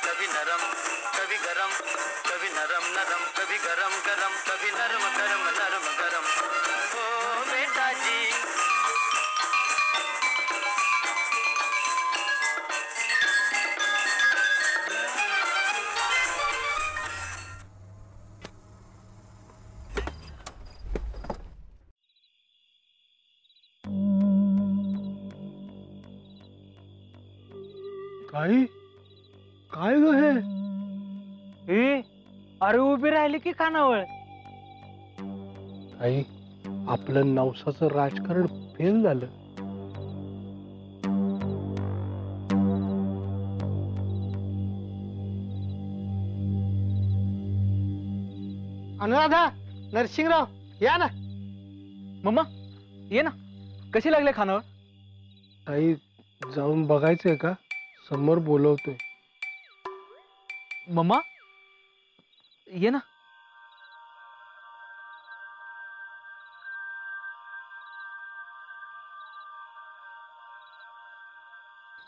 कभी नरम कभी गरम, कभी नरम नरम कभी गरम गरम, कभी नरम गरम नरम गरम। ओ बेटा जी काय काय ग हे? अरे उभी राहिली की खानावळ. आई आपलं नवसाचं राजकारण फेल झालं. अनुराधा, नरसिंगराव या ना. मम्मा ये ना. कशी लागले खानावळ? आई जाऊन बघायचंय का? समोर बोलवतोय. मम्मा ये ना.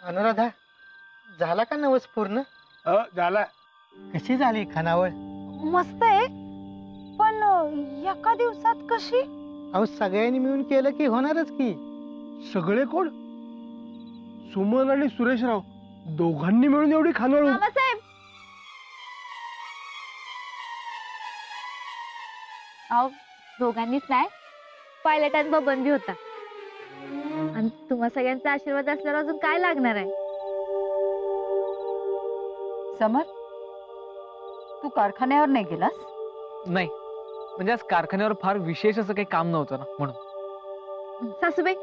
अनुराधा, झाला का नवस पूर्ण? झाला. कशी झाली खानावळ? मस्त आहे, पण एका दिवसात कशी? अहो सगळ्यांनी मिळून केलं की होणारच की. सगळे कोण? सुमन आणि सुरेशराव दोघांनी मिळून एवढी खानवळ? मामासाहेब, अहो दोघांनीच नाही, पायलट आणि बबन बी होता. आणि तुम्हा सगळ्यांचा आशीर्वाद असल्यावर अजून काय लागणार आहे? समर, तू कारखान्यावर नाही गेलास? नाही, म्हणजे आज कारखान्यावर फार विशेष असं काही काम नव्हतं ना, म्हणून. सासूबाई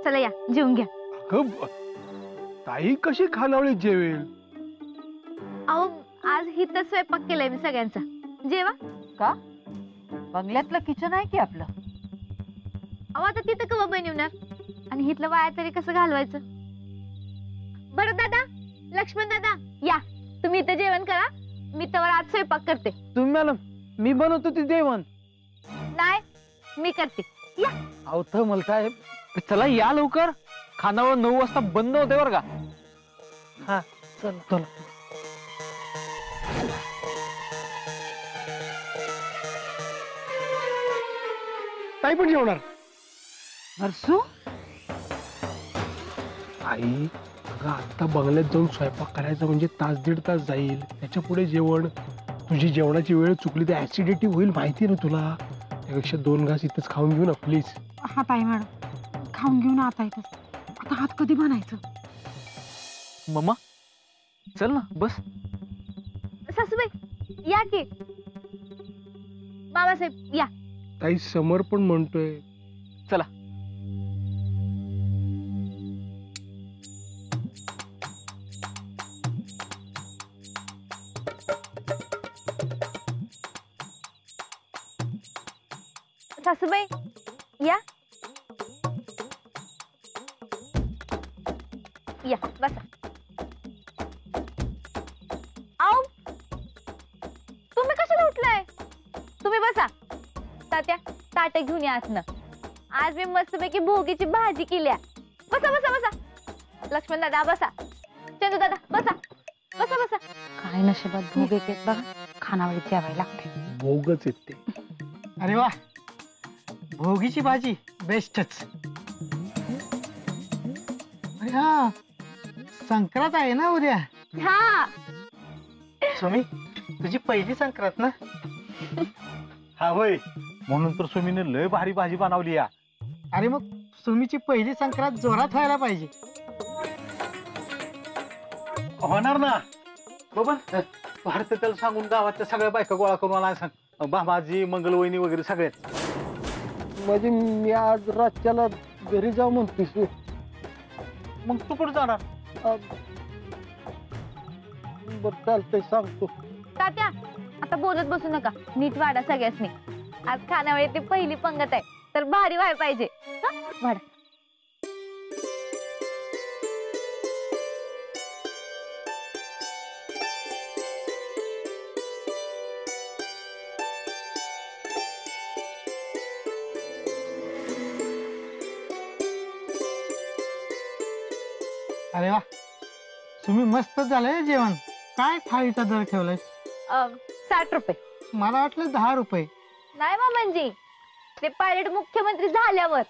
चला या, जेवून घ्या. ताई कशी खानावळी जेवेल? अहो आज हिथं स्वयंपाक केलाय मी सगळ्यांचा, जेवा. का? बंगल्यातलं किचन आहे की आपलं? अहो आता तिथं कवा बनवणार, आणि हिथलं वाया तरी कसं घालवायचं? बरं दादा, लक्ष्मण दादा या, तुम्ही इथं जेवण करा, मी तवर आज स्वयंपाक करते. तुम्ही मॅडम, मी बनवतो ते जेवण. नाही, मी करते, या. अहो थमल साहेब, चला या लवकर. खानावळ 9 वाजता बंद होते बरं का. हा चल चल. ताई पण जेवणार? नरसू, आई अगं आता बंगल्यात जाऊन स्वयंपाक करायचा म्हणजे तास दीड तास जाईल. त्याच्या पुढे जेवण, तुझी जेवणाची वेळ चुकली तर ऍसिडिटी होईल, माहिती ना तुला. त्यापेक्षा 2 घास इथंच खाऊन घेऊ ना प्लीज. हा ताई मॅडम, खाऊन घेऊन आता येतच. आता हात कधी बनायचं? मम्मा चल ना, बस. सासूबाई या की. मामासाहेब या. ताई समर पण म्हणतोय. चला. सासूबाई या, या बसा. आओ तुम्ही कशाला उठलाय? तुम्ही बसा. तात्या ताटे घेऊन या आतनं. आज मी मस्तपैकी भोगीची भाजी केल्या. बसा बसा बसा. लक्ष्मण दादा बसा. चंदू दादा बसा बसा बसा. काय नशिबात भोग येतात बघा, खानावळीत जेवायला लागते. भोगच येते. अरे वा, भोगीची भाजी बेस्टच. अरे हा, संक्रांत आहे ना उद्या. हा सुमी, तुझी पहिली संक्रांत ना? हा होय, म्हणून तर सुमीने लय भारी भाजी बनवली या. अरे मग सुमीची पहिली संक्रांत जोरात व्हायला पाहिजे. होणार ना बाबा. भारत त्याला सांगून गावातल्या सगळ्या बायका गोळा करून आला सांग. बाबाजी, मंगलवहिनी वगैरे सगळ्यात. म्हणजे मी आज रातच्याला घरी जाऊ म्हणतोस? मग तू कुठे जाणार? बरं चालतंय, सांगतो. तात्या आता बोलत बसू नका, नीट वाढा सगळ्यासनी. आज खानावळीतली पहिली पंगत आहे, तर भारी व्हायला पाहिजे. वाढा. अरे वा, सुमी मस्त झालंय जेवण. काय थाळीचा दर ठेवलाय? 60 रुपये. मला वाटलं 10 रुपये. नाही मामांजी, ते पायलट मुख्यमंत्री झाल्यावर.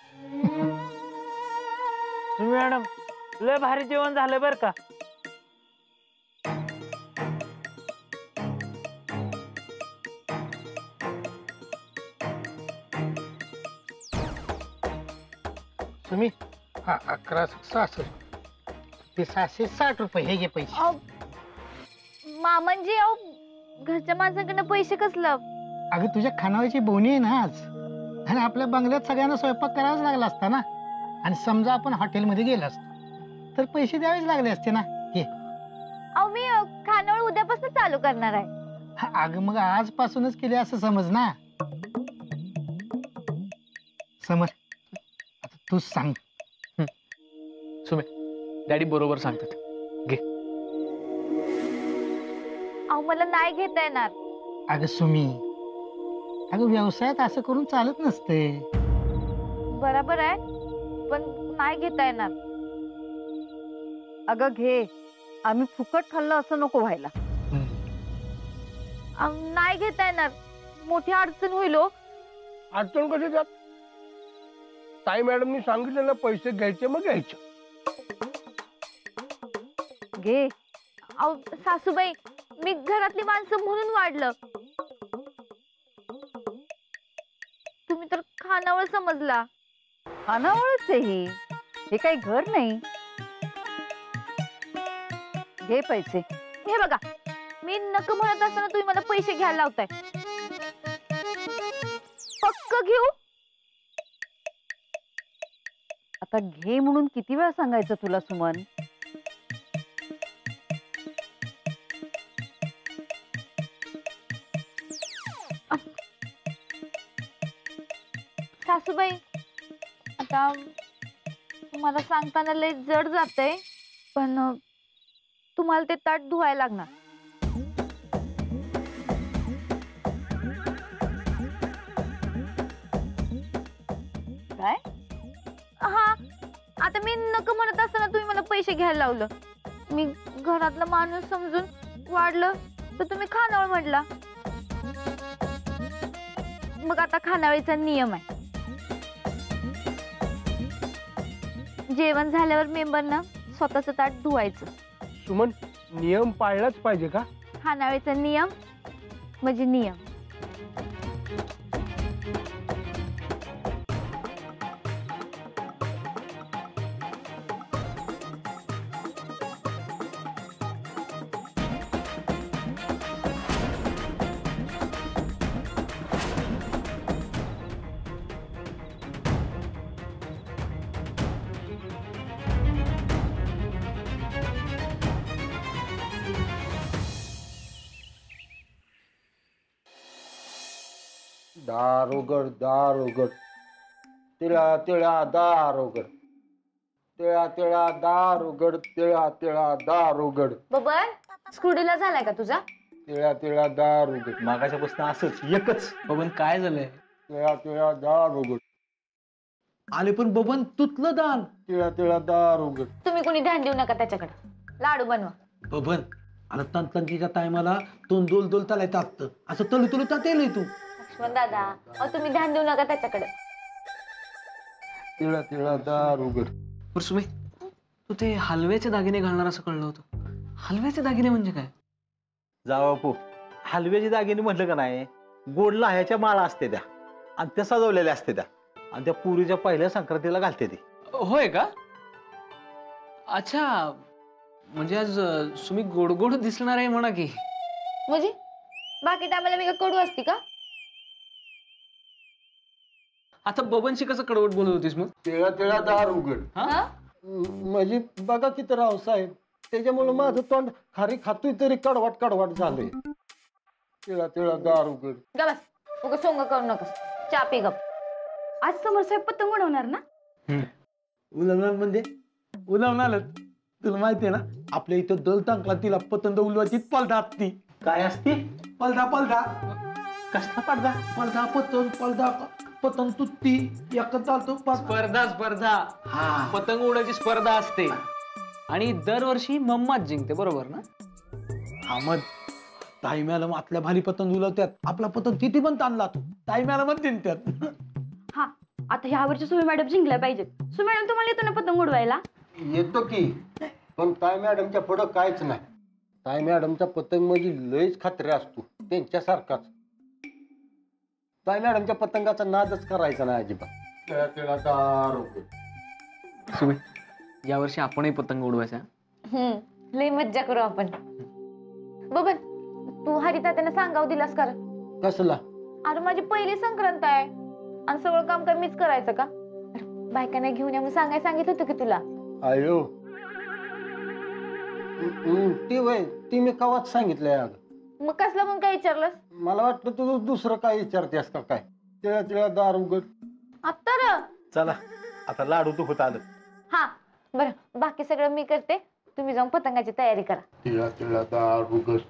मॅडम लय भारी जेवण झालं बर का. तुम्ही 1166 ते 660 रुपये हे घे पैसे. मामांजी अहो, घरच्या माणसांकडनं पैसे कसलं? अगं तुझ्या खानावळीची बोनी आहे ना आज, आणि आपल्या बंगल्यात सगळ्यांना स्वयंपाक करावाच लागला असता ना. आणि समजा आपण हॉटेलमध्ये गेलो असतो तर पैसे द्यावेच लागले असते ना. घे. अहो मी खानावळ उद्यापासून चालू करणार आहे. अगं मग आजपासूनच केले असं समज ना. समर, आता तूच सांग. सुमे, डॅडी बरोबर सांगतात. घे. अहो मला नाही घेता येणार. अगं सुमी, अगं व्यवसायात असं करून चालत नसते. बरोबर आहे, पण नाही घेता येणार. अगं घे, आम्ही फुकट खाल्लं असं नको व्हायला. नाही घेता येणार, मोठी अडचण होईल हो. अडचण कशी त्यात? ताई मॅडमनी सांगितलं ना, पैसे घ्यायचे मग घ्यायचे. घे. अहो सासूबाई, मी घरातली माणसं म्हणून वाढलं. तुम्ही तर खानावळ समजला. खानावळच आहे हे काही घर नाही. घे पैसे. हे बघा, मी नको म्हणत असताना तुम्ही मला पैसे घ्यायला लावताय. पक्क घेऊ? आता घे म्हणून किती वेळा सांगायचं तुला सुमन? सासूबाई, आता तुम्हाला सांगताना लय जड जातंय, पण तुम्हाला ते ताट धुवायला लागणार. काय? हा, आता मी नको म्हणत असताना तुम्ही मला पैसे घ्यायला लावलं. मी घरातला माणूस समजून वाढलं तर तुम्ही खानावळ म्हटला. मग आता खानावळीचा नियम आहे, जेवण झाल्यावर मेंबरना स्वतःचं ताट धुवायचं. सुमन, नियम पाळलाच पाहिजे का? खानावळीचा नियम म्हणजे नियम. दार उघड, दार उघड, तिळा तिळा दार उघड, तिळा तिळा दार उघड, तिळा तिळा दार उघड, बबन, स्क्रूडीला झालाय का तुझा? तिळा तिळा दार उघड. मागाच्या बसणं असंच एकच. बबन काय झालंय? तिळा तिळा दार उघड. आले पण बबन तुतलं दान. तिळा तिळा दार उघड. तुम्ही कोणी ध्यान देऊ नका त्याच्याकडे. लाडू बनवा. बबन, आता तंतंतीच्या टायमाला तोंड दोल दोल चालायचं असतं, असं तलू तलू तातेल तू. लक्ष्मण दादा, अहो तुम्ही ध्यान देऊ नका त्याच्याकडे. तिळा तिळा दार उघड. बरं सुमे, तू ते हलव्याचे दागिने घालणार असं कळलं होतं. हलव्याचे दागिने म्हणजे काय? जावा पो, हलव्याची दागिने म्हटलं का नाही, गोड लाह्याच्या माळा असते त्या, आणि त्या सजवलेल्या असते त्या, आणि त्या पुरीच्या पहिल्या संक्रांतीला घालते ती. होय का? अच्छा, म्हणजे आज सुमी गोड गोड दिसणार आहे म्हणा की. म्हणजे बाकी टायमाला मी का कडू असती का? आता बबनशी कसं कडवट बोलत होतीस मग? तिळा तिळा दार उघड. हा? म्हणजे बघा किती रावसाहेब, त्याच्यामुळे माझं तोंड खारी खातोय तरी कडवाट कडवाट झालंय. तिळा तिळा दार उघड. ग बस, उगा सोंग करू नकोस. चहा पी गप. आज समोर साहेब पतंग उडवणार ना? उलवणार म्हणजे उलवणारच. तुला माहितीये ना, आपल्या इथं दल टांकला तिला पतंग उलवायची पलदा असती. काय असती? पलदा पलदा. कसला पडदा? पलदा पतंग, पलदा पतंग तुत्ती एक चालतो. स्पर्धा स्पर्धा. हा, पतंग उडायची स्पर्धा असते आणि दरवर्षी मम्माच जिंकते, बरोबर ना? अहमद ताई मॅडम आतल्या भारी पतंग उलवत्यात, आपला पतंग किती पण ताणला तू ताई मॅडम तिंत्यात. हा आता ह्या वर्षी सुमी मॅडम जिंकल्या पाहिजेत. सुमी मॅडम तुम्हाला येतो ना पतंग उडवायला? येतो की, पण ताई मॅडमच्या पुढं काहीच नाही. ताई मॅडमचा पतंग म्हणजे लयच खात्रे असतो त्यांच्यासारखाच. ताई मॅडमच्या पतंगाचा नादच करायचा नाही अजिबात. तिळा तिळा दार उघड. सुमी यावर्षी आपणही पतंग उडवायचा. लय मज्जा करू आपण. बबन तू हरिता त्यांना सांगाव दिलास कर. कसला? अरे माझी पहिली संक्रांत आहे आणि सगळं काम काय मीच करायचं का? बायकांना घेऊन या म्हणून सांगायला सांगितलं होतं की तुला. आयो ती वय ती मी कवाच सांगितलंय. अगं मग कसलं मग काय विचारलंस? मला वाटलं तू दुसरं काय विचारतेस का काय. तिळा तिळा दार उघड. आता र चला आता लाडू तू होत आलं. हा बरं बाकी सगळं मी करते, तुम्ही जाऊन पतंगाची तयारी करा. तिळा तिळा दार उघड.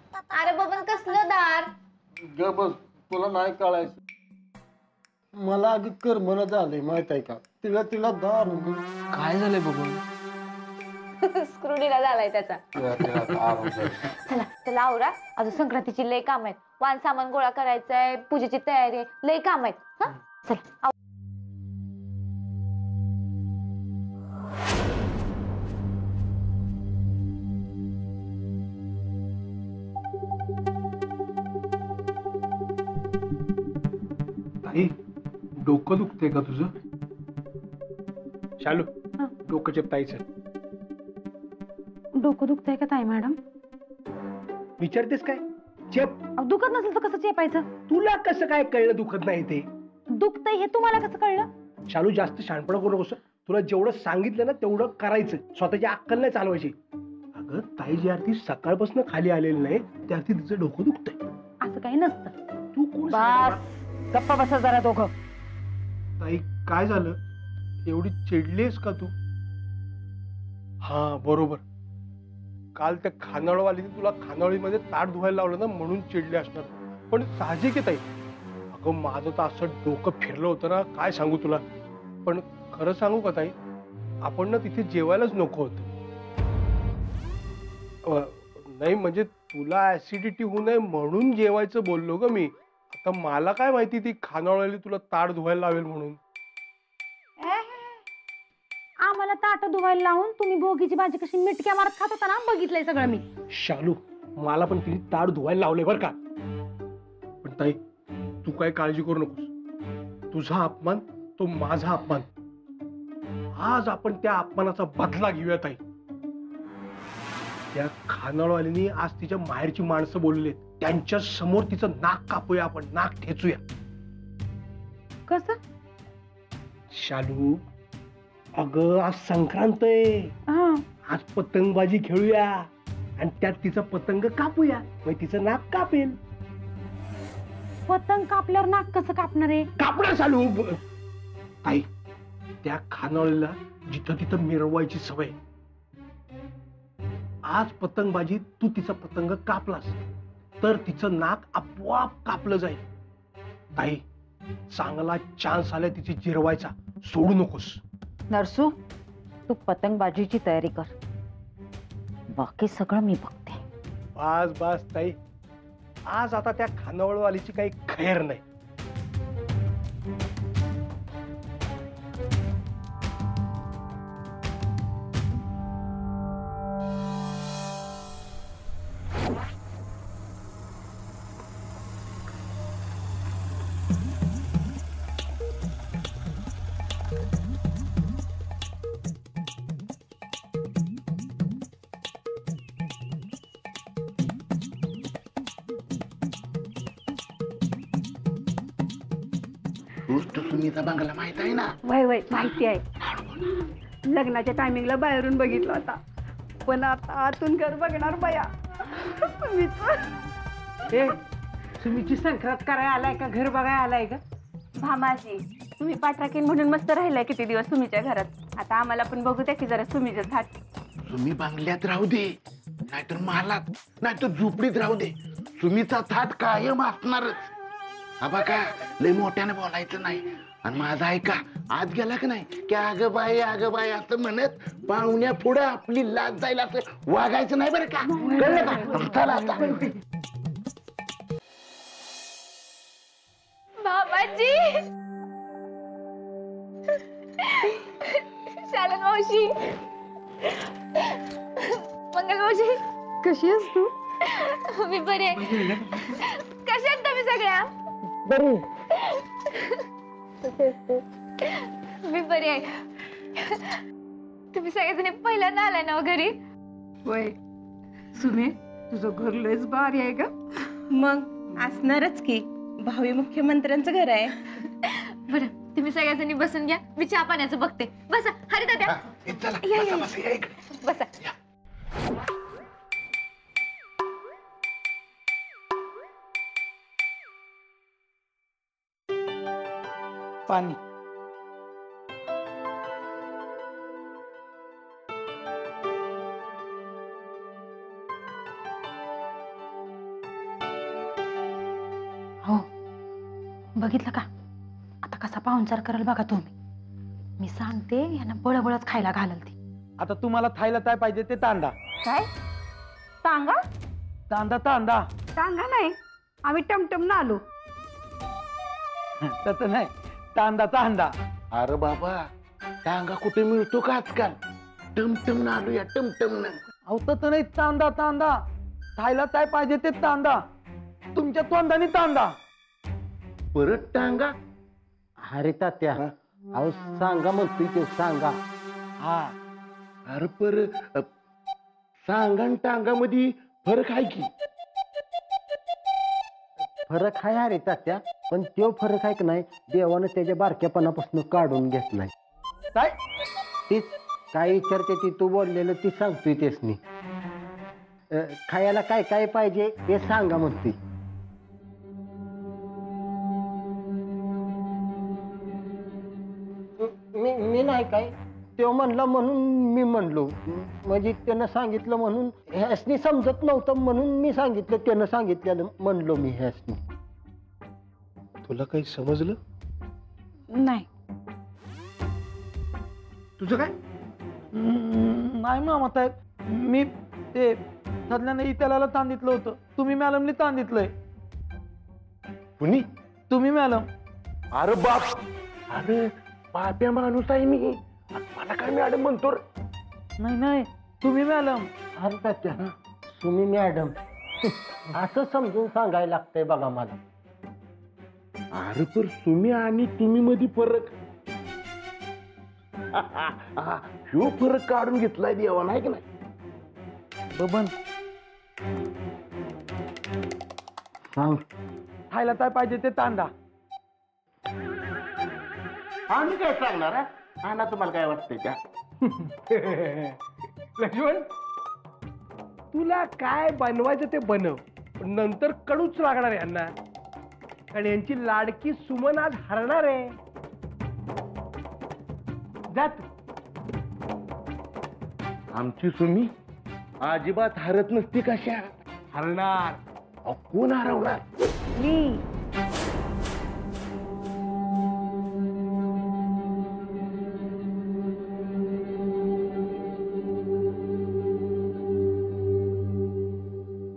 अरे बबन कसलं दार? ग बस, तुला नाही कळायचं. मला आधी करमन झालंय माहित आहे का. तिला तिला दार उघड. काय झालंय बघून? स्क्रूडीला झालाय त्याचा. तिळा तिळा दार उघड. चला चला आवरा, अजून संक्रांतीची लय काम आहेत. वाण सामान गोळा करायचंय, पूजेची तयारी आहे, लय काम आहेत. हा चला. ताई डोकं दुखतंय का तुझं? शालू डोकं चेपतायचं. डोकं दुखतंय का ताई मॅडम? विचारतेस काय? चेप. दुखत नसेल तर कसं चेपायचं? तुला कसं काय कळलं दुखत नाही ते? दुखतंय हे तुम्हाला कसं कळलं? शालू जास्त शहाणपणा करू नकोस. तुला जेवढं सांगितलं ना तेवढं करायचं. स्वतःची अक्कल नाही चालवायची. अगं ताई जी आरती सकाळपासून खाली आलेली नाही त्या आरती तिचं डोकं दुखतंय. असं काही नसतं. तू कोण? गप्पा बसा जरा दोघं. ताई काय झालं? एवढी चिडलीस का तू? हा बरोबर, काल त्या खानावळीवालीने तुला खानावळीमध्ये ताट धुवायला लावलं ना म्हणून चिडले असणार. पण साहजिक आहे ताई. अगं माझं तर असं डोकं फिरलं होतं ना काय सांगू तुला. पण खरं सांगू का ताई, आपण ना तिथे जेवायलाच नको होतं. नाही म्हणजे तुला ऍसिडिटी होऊ नये म्हणून जेवायचं बोललो ग मी. आता मला काय माहिती ती खानावळी तुला ताट धुवायला लावेल म्हणून. आम्हाला ताट धुवायला लावून तुम्ही भोगीची भाजी कशी मिटक्या मारत खात होता ना बघितलंय सगळं मी. शालू मला पण तिने ताट धुवायला लावले बर का. पण ताई तू काय काळजी करू नकोस. तुझा अपमान तो माझा अपमान. आज आपण त्या अपमानाचा बदला घेऊया ताई. त्या खानावळीने आज तिच्या माहेरची माणसं बोलले, त्यांच्या समोर तिचं नाक कापूया आपण, नाक ठेचूया. कसं? शालू अगं आज संक्रांत आहे. आज पतंगबाजी खेळूया आणि त्यात तिचा पतंग कापूया, मग तिचं नाक कापेल. पतंग कापल्यावर नाक कसं कापणार आहे? कापणार चालू ताई. त्या खानावळीला जिथं तिथं मिरवायची सवय. आज पतंगबाजी तू तिचा पतंग कापलास तर तिचं नाक आपोआप कापलं जाईल. ताई चांगला चान्स आलाय तिची जिरवायचा, सोडू नकोस. नरसू तू पतंगबाजीची तयारी कर, बाकी सगळं मी बघते. बस बस ताई, आज आता त्या खानावळवालीची काही खैर नाही. सुनीता बंगला माहित आहे ना? वय वय माहिती आहे. लग्नाच्या टायमिंगला बाहेरून बघितलं होता, पण आता आतून घर बघणार बया. सुमीची संक्रांत करायला आलाय का घर बघायला आलाय का? भामाजी तुम्ही पाठराखीन म्हणून मस्त राहिलाय किती दिवस तुमच्या घरात. आता आम्हाला पण बघू द्या की जरा सुमीचं थाट. तुम्ही बंगल्यात राहू दे, नाहीतर महालात, नाहीतर झोपडीत राहू दे, सुमीचा थाट कायम असणारच. हा बघा लय मोठ्याने बोलायचं नाही, आणि माझा ऐका आज गेला का नाही की अगं बाई असं म्हणत पाहुण्या पुढे आपली लाज जायला असं वागायचं नाही बरं का कळलं का चला आता बाबाजी शालन मावशी मंगल मावशी कशी आहेस तू? मी बरी आहे. कशा आहेत तुम्ही सगळ्या? बरी मी बरी आहे. तुम्ही सगळेजण पहिल्यांदा आलाय ना घरी? होय. सुमे तुझं घर लयच भारी आहे का? मग असणारच की, भावी मुख्यमंत्र्यांचं घर आहे. बरं तुम्ही सगळ्याजणी बसून घ्या, मी चहा पाण्याचं बघते. बसा हरिता द्या. या, या, या. बसा. पाणी. हो बघितलं का आता कसा पाहुणचार कराल बघा तुम्ही. मी सांगते यांना बळबळच खायला घालल ती. आता तुम्हाला खायला काय पाहिजे ते तांदा. काय टांगा? तांदा तांदा टांगा नाही, आम्ही टमटम ना आलो. तसं नाही, तांदा तांदा. अरे बाबा टांगा कुठे मिळतो का आजकाल टमटम ना आलो या टमटम ना अहो तसं नाही, तांदा तांदा. खायला काय पाहिजे ते तांदा. तुमच्या तोंडाने तांदा. परत टांगा अरे तात्या अहो सांगा म्हणतोय ते सांगा. हा अरे पर सांगा आणि टांगा मध्ये फरक आहे की. फरक आहे अरे तात्या, पण तो फरक आहे की नाही देवानं त्याच्या बारक्यापणापासून काढून घेतलाय. काय तीच काय विचारते ती तू बोललेलं ती सांगतोय तेसनी. खायला काय काय पाहिजे ते सांगा म्हणतोय. मी नाही काय तो म्हणला म्हणून मी म्हणलो, म्हणजे त्यानं सांगितलं म्हणून ह्यासनी समजत नव्हतं म्हणून मी सांगितलं, त्यानं सांगितलेलं म्हणलो मी ह्यासनी. तुला काही समजलं? नाही. तुझं काय? नाही मामासाहेब, मी ते सदल्याने इत्याला तांदितलं होतं. तुम्ही मॅडमनी तांदितलंय. कुणी? तुम्ही मॅडम. अरे बाप, अरे पाप्या माणूस आहे मी, मला काय मॅडम म्हणतो. नाही नाही, तुम्ही मॅडम. अरे तात्या तुम्ही मॅडम असं समजून सांगायला लागतंय बघा मला. अरे पर तुम्ही आणि तुम्ही मध्ये फरक ह्यो फरक काढून घेतलाय देवा नाही की नाही. बबन सांग खायला काय पाहिजे ते तांदा. आम्ही काय सांगणार हा ना, तुम्हाला काय वाटतंय का? लक्ष्मण तुला काय बनवायचं ते बनव, पण नंतर कडूच लागणार आहे यांना, कारण यांची लाडकी सुमन आज हरणार आहे. जात आमची सुमी अजिबात हरत नसती. कशा हरणार? कोण हरवणार?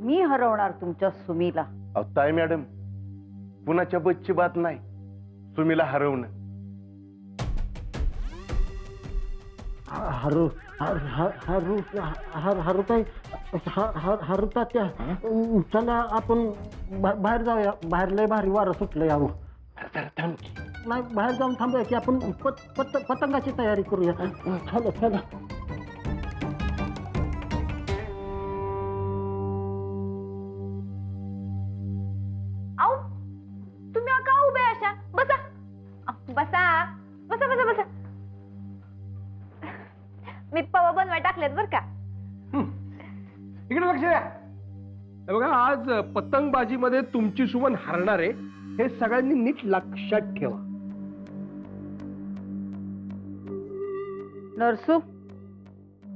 मी हरवणार तुमच्या सुमीला. ताई मॅडम कुणाच्या बच्ची बात नाही सुमीला हरवणं. हरू हरू हरू काय हरू तात्या चला आपण बाहेर जाऊया. बाहेर लय भारी वारं सुटलं यावं. नाही बाहेर जाऊन थांबूया की आपण पतंगाची तयारी करूया. चला चला. बसा बसा बसा बसा. मी पवा बनवाय टाकलेत बर का. इकडे लक्ष द्या. बघा आज पतंगबाजी मध्ये तुमची सुमन हरणार आहे हे सगळ्यांनी नीट लक्षात ठेवा. नरसू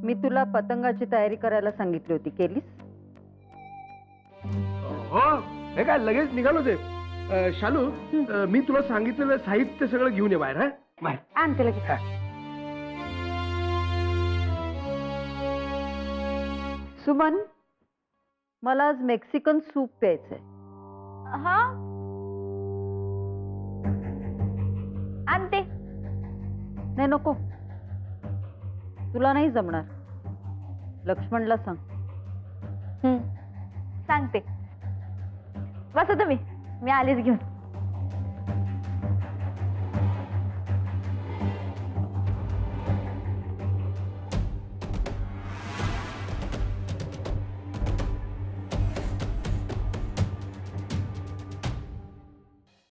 मी तुला पतंगाची तयारी करायला सांगितली होती, केलीस? हो हे काय लगेच निघालो ते. शालू मी तुला सांगितलेलं साहित्य सगळं घेऊन ये बाहेर. हा बाहेर आणते लगेच. सुमन, मला आज मेक्सिकन सूप प्यायचंय. हा आणते. नाही नको, तुला नाही जमणार. लक्ष्मणला सांग. सांगते. बसा तुम्ही, मी आलीच घेऊन.